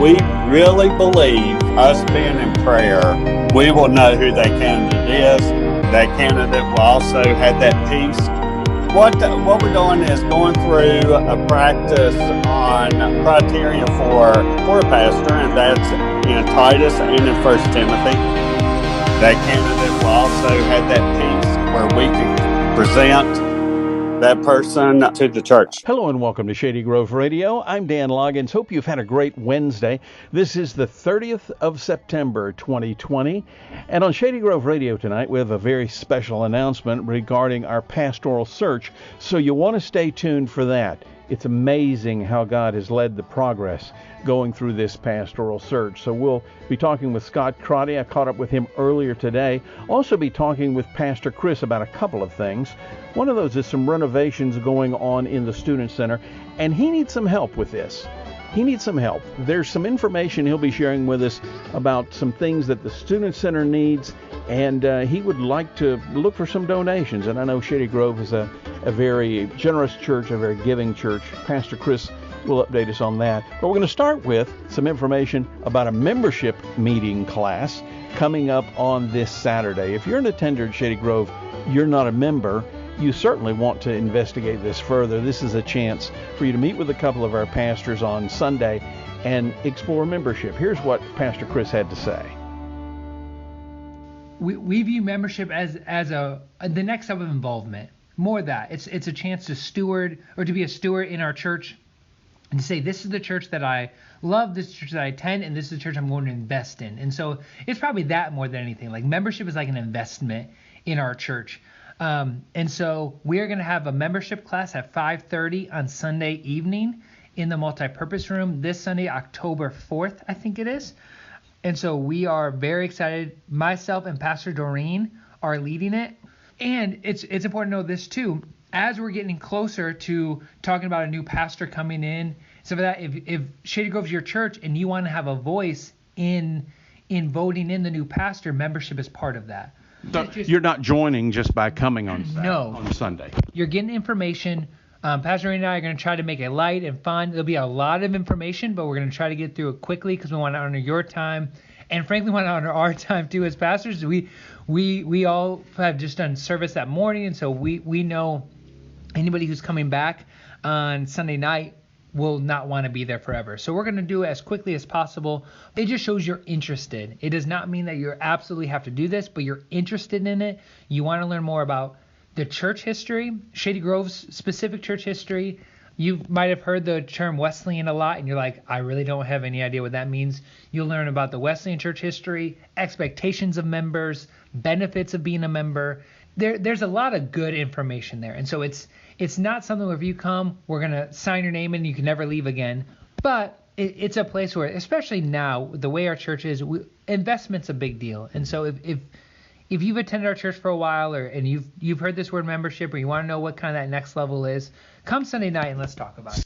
We really believe us being in prayer, we will know who that candidate is. That candidate will also have that peace. What we're doing is going through a practice on criteria for a pastor, and that's in Titus and in 1 Timothy. That candidate will also have that peace where we can present that person to the church. Hello and welcome to Shady Grove Radio. I'm Dan Loggins. Hope you've had a great Wednesday. This is the 30th of September, 2020. And on Shady Grove Radio tonight, we have a very special announcement regarding our pastoral search. So you'll want to stay tuned for that. It's amazing how God has led the progress going through this pastoral search. So we'll be talking with Scott Crotty. I caught up with him earlier today. Also be talking with Pastor Chris about a couple of things. One of those is some renovations going on in the Student Center, and he needs some help with this. He needs some help. There's some information he'll be sharing with us about some things that the Student Center needs, and he would like to look for some donations. And I know Shady Grove is a very generous church, a very giving church. Pastor Chris will update us on that. But we're going to start with some information about a membership meeting class coming up on this Saturday. If you're an attender at Shady Grove, you're not a member, you certainly want to investigate this further. This is a chance for you to meet with a couple of our pastors on Sunday and explore membership. Here's what Pastor Chris had to say. We view membership as the next step of involvement. More that. It's a chance to steward or to be a steward in our church and to say, this is the church that I love, this is the church that I attend, and this is the church I'm going to invest in. And so it's probably that more than anything. Like, membership is like an investment in our church. And so we're going to have a membership class at 5:30 on Sunday evening in the multipurpose room this Sunday, October 4th, I think it is. And so we are very excited. Myself and Pastor Doreen are leading it. And it's important to know this too. As we're getting closer to talking about a new pastor coming in, so for that, if Shady Grove's your church and you want to have a voice in voting in the new pastor, membership is part of that. So you're not joining just by coming on Sunday. You're getting information. Pastor Ray and I are going to try to make it light and fun. There'll be a lot of information, but we're going to try to get through it quickly because we want to honor your time, and frankly, want to honor our time too as pastors. We all have just done service that morning, and so we know anybody who's coming back on Sunday night will not want to be there forever. So we're going to do it as quickly as possible. It just shows you're interested. It does not mean that you absolutely have to do this, but you're interested in it. You want to learn more about the church history, Shady Grove's specific church history. You might have heard the term Wesleyan a lot, and you're like, I really don't have any idea what that means. You'll learn about the Wesleyan church history, expectations of members, benefits of being a member. There's a lot of good information there. And so it's not something where if you come, we're going to sign your name and you can never leave again. But it's a place where, especially now, the way our church is, investment's a big deal. And so if you've attended our church for a while and you've heard this word membership, or you want to know what kind of that next level is, come Sunday night and let's talk about it.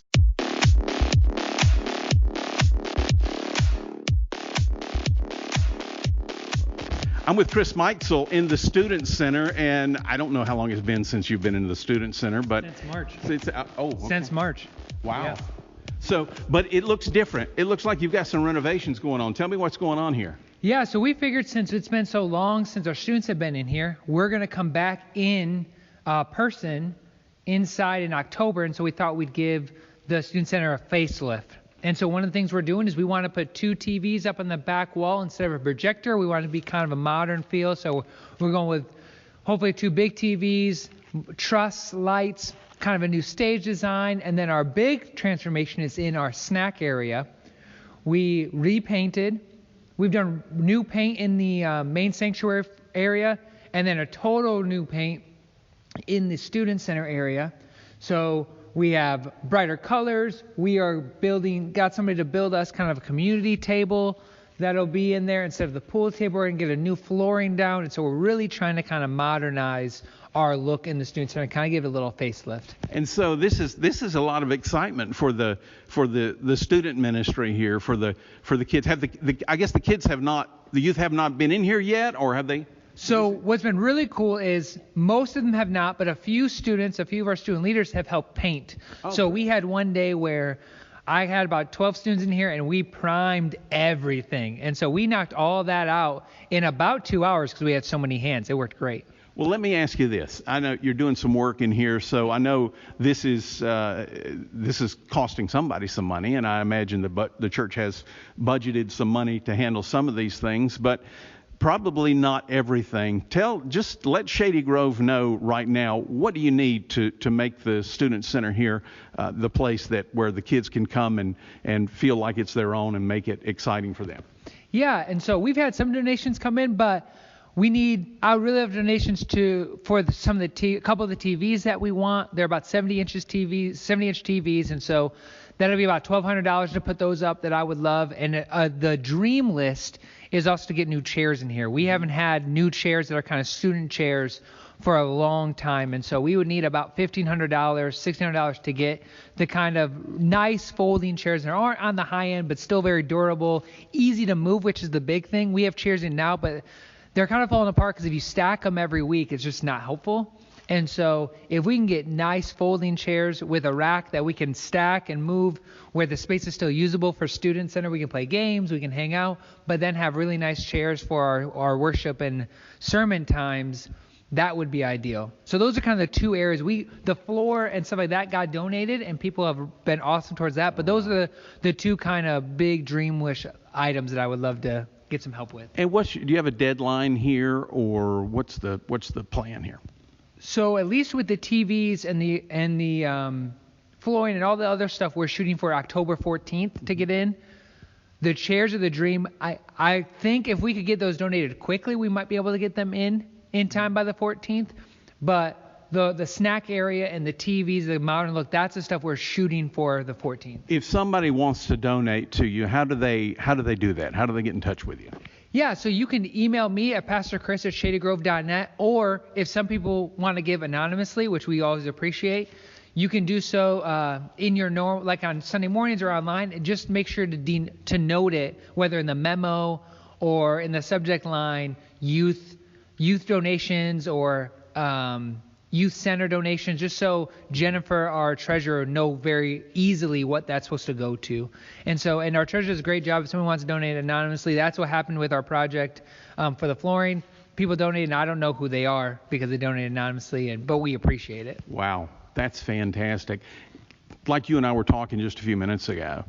I'm with Chris Meitzel in the Student Center, and I don't know how long it's been since you've been in the Student Center, but since March. Okay. Since March. Wow. Yeah. So, but it looks different. It looks like you've got some renovations going on. Tell me what's going on here. Yeah, so we figured since it's been so long since our students have been in here, we're going to come back in person inside in October, and so we thought we'd give the Student Center a facelift. And so one of the things we're doing is we want to put 2 TVs up on the back wall instead of a projector. We want it to be kind of a modern feel, so we're going with hopefully 2 big TVs, truss lights, kind of a new stage design, and then our big transformation is in our snack area. We repainted. We've done new paint in the main sanctuary area, and then a total new paint in the Student Center area. So we have brighter colors. We are got somebody to build us kind of a community table that'll be in there instead of the pool table. We're going to get a new flooring down. And so we're really trying to kind of modernize our look in the Student Center and kind of give it a little facelift. And so this is a lot of excitement for the student ministry here, for the kids. I guess the youth have not been in here yet, or have they? So what's been really cool is most of them have not, but a few of our student leaders have helped paint. Oh. So we had one day where I had about 12 students in here, and we primed everything. And so we knocked all that out in about 2 hours because we had so many hands. It worked great. Well, let me ask you this. I know you're doing some work in here, so I know this is costing somebody some money, and I imagine the church has budgeted some money to handle some of these things, but probably not everything. Just let Shady Grove know right now, what do you need to make the Student Center here the place where the kids can come and feel like it's their own and make it exciting for them? Yeah, and so we've had some donations come in, but I would really have donations for a couple of the TVs that we want. They're about 70-inch TVs, and so that'll be about $1,200 to put those up that I would love. And the dream list is also to get new chairs in here. We haven't had new chairs that are kind of student chairs for a long time, and so we would need about $1,500, $1,600 to get the kind of nice folding chairs that aren't on the high end but still very durable, easy to move, which is the big thing. We have chairs in now, but they're kind of falling apart because if you stack them every week, it's just not helpful. And so if we can get nice folding chairs with a rack that we can stack and move where the space is still usable for Student Center, we can play games, we can hang out, but then have really nice chairs for our worship and sermon times, that would be ideal. So those are kind of the two areas. The floor and stuff like that got donated, and people have been awesome towards that. But those are the two kind of big dream wish items that I would love to get some help with. And do you have a deadline here, or what's the plan here? So at least with the TVs and the flooring and all the other stuff, we're shooting for October 14th to get in. The chairs are the dream. I think if we could get those donated quickly, we might be able to get them in time by the 14th. But the snack area and the TVs, the modern look, that's the stuff we're shooting for the 14th. If somebody wants to donate to you, how do they do that? How do they get in touch with you? Yeah, so you can email me at pastorchris@shadygrove.net, or if some people want to give anonymously, which we always appreciate, you can do so in your normal, like on Sunday mornings or online, and just make sure to note it, whether in the memo or in the subject line, youth donations or youth center donations, just so Jennifer, our treasurer, know very easily what that's supposed to go to. And our treasurer does a great job. If someone wants to donate anonymously, that's what happened with our project for the flooring. People donate, and I don't know who they are because they donated anonymously, but we appreciate it. Wow, that's fantastic. Like you and I were talking just a few minutes ago,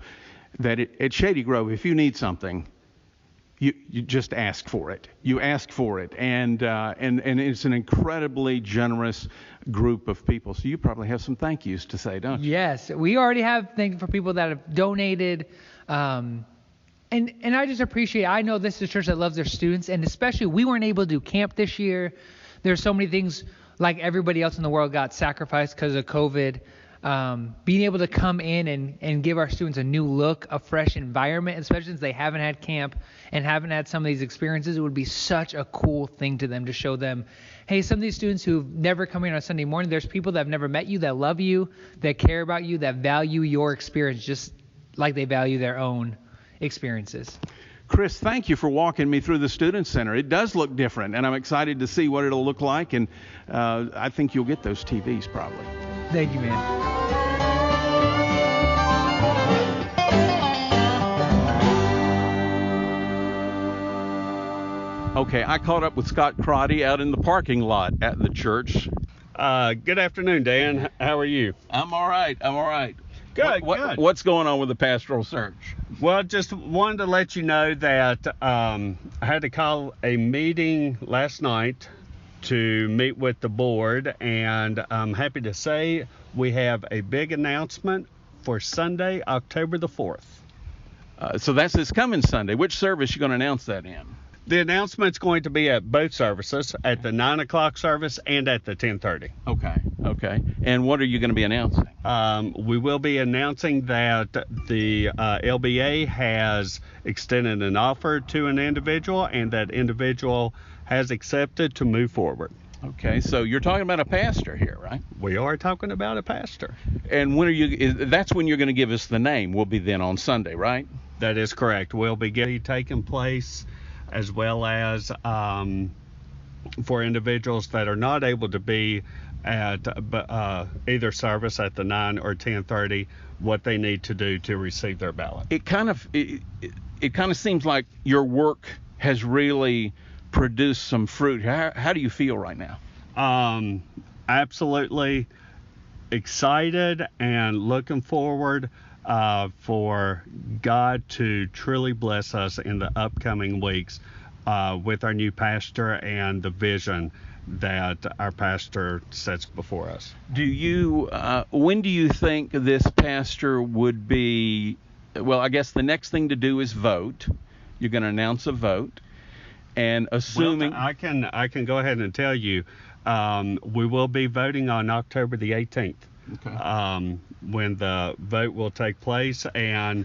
that at Shady Grove, if you need something, you just ask for it. You ask for it, and it's an incredibly generous group of people. So you probably have some thank yous to say, don't you? Yes, we already have thank you for people that have donated, and I just appreciate. I know this is a church that loves their students, and especially we weren't able to do camp this year. There's so many things like everybody else in the world got sacrificed because of COVID. Being able to come in and give our students a new look, a fresh environment, especially since they haven't had camp and haven't had some of these experiences, it would be such a cool thing to them to show them, hey, some of these students who've never come here on a Sunday morning, there's people that have never met you, that love you, that care about you, that value your experience just like they value their own experiences. Chris, thank you for walking me through the Student Center. It does look different, and I'm excited to see what it'll look like, and I think you'll get those TVs probably. Thank you, man. Okay, I caught up with Scott Crotty out in the parking lot at the church. Good afternoon, Dan. How are you? I'm all right. Good, good. What's going on with the pastoral search? Well, just wanted to let you know that I had to call a meeting last night to meet with the board, and I'm happy to say we have a big announcement for Sunday, October the 4th. So that's this coming Sunday. Which service you going to announce that in? The announcement's going to be at both services, at the 9 o'clock service and at the 10:30. Okay. And what are you going to be announcing? We will be announcing that the LBA has extended an offer to an individual, and that individual has accepted to move forward. Okay, so you're talking about a pastor here, right? We are talking about a pastor. And that's when you're going to give us the name. Will be then on Sunday, right? That is correct. Will be taking place, as well as for individuals that are not able to be at either service at the 9 or 10:30 what they need to do to receive their ballot. It kind of seems like your work has really produced some fruit. How do you feel right now? Absolutely excited and looking forward for God to truly bless us in the upcoming weeks with our new pastor and the vision that our pastor sets before us. When do you think this pastor would be? Well, I guess the next thing to do is vote. You're going to announce a vote, and assuming I can go ahead and tell you, we will be voting on October the 18th. Okay. When the vote will take place, and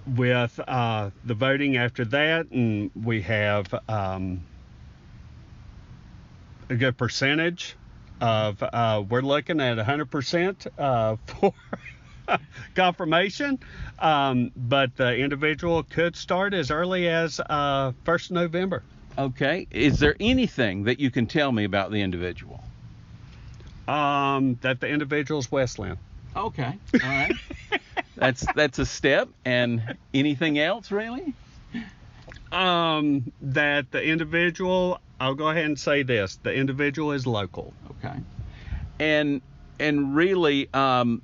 with the voting after that, and we have a good percentage of we're looking at 100% for confirmation, but the individual could start as early as 1st November. Okay. Is there anything that you can tell me about the individual? That the individual's Westland. Okay. All right. That's a step. And anything else, really? That the individual, I'll go ahead and say this, the individual is local. Okay. And really, I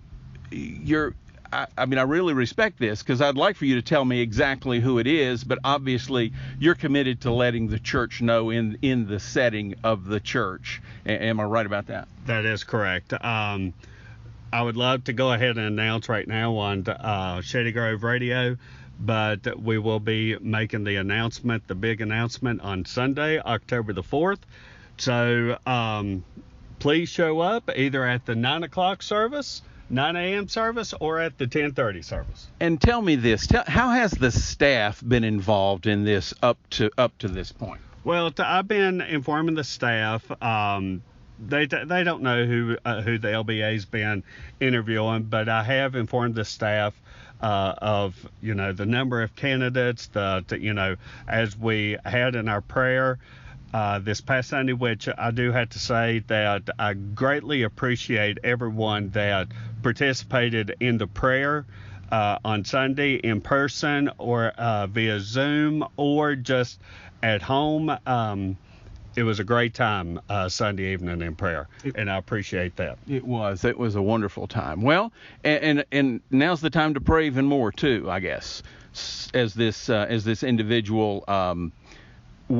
really respect this, because I'd like for you to tell me exactly who it is, but obviously you're committed to letting the church know in the setting of the church. Am I right about that? That is correct. I would love to go ahead and announce right now on Shady Grove Radio, but we will be making the announcement, the big announcement, on Sunday, October the 4th. So please show up either at the 9 o'clock service, 9 a.m. service, or at the 10:30 service. And tell me this, how has the staff been involved in this up to this point? Well, I've been informing the staff. They don't know who the LBA's been interviewing, but I have informed the staff of the number of candidates that as we had in our prayer this past Sunday, which I do have to say that I greatly appreciate everyone that participated in the prayer on Sunday in person or via Zoom or just at home. It was a great time Sunday evening in prayer, and I appreciate that. It was a wonderful time. Well, and now's the time to pray even more too, I guess, as this individual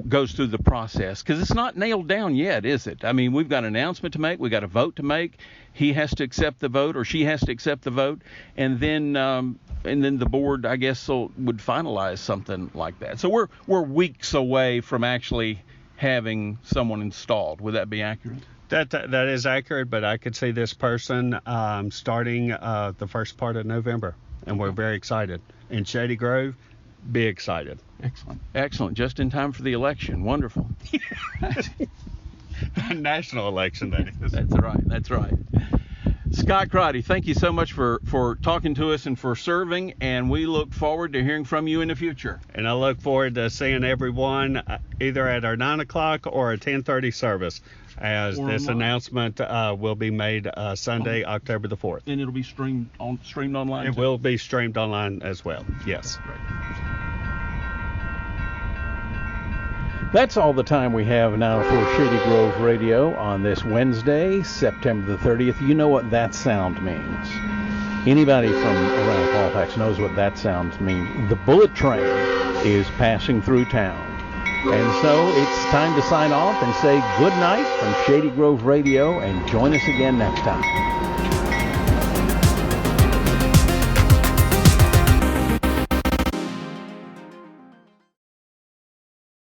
goes through the process, because it's not nailed down yet, is it? I mean, we've got an announcement to make, we've got a vote to make. He has to accept the vote, or she has to accept the vote, and then the board, I guess, would finalize something like that. So we're weeks away from actually having someone installed. Would that be accurate? That is accurate, but I could see this person starting the first part of November, and we're very excited. In Shady Grove, be excited. Excellent. Just in time for the election. Wonderful. National election, that is. That's right. Scott Crotty, thank you so much for talking to us and for serving, and we look forward to hearing from you in the future. And I look forward to seeing everyone either at our 9 o'clock or a 10:30 service, as this announcement will be made Sunday, October the 4th. And it'll be streamed online? It will be streamed online as well, yes. Great. That's all the time we have now for Shady Grove Radio on this Wednesday, September the 30th. You know what that sound means. Anybody from around Halifax knows what that sound means. The bullet train is passing through town. And so it's time to sign off and say good night from Shady Grove Radio, and join us again next time.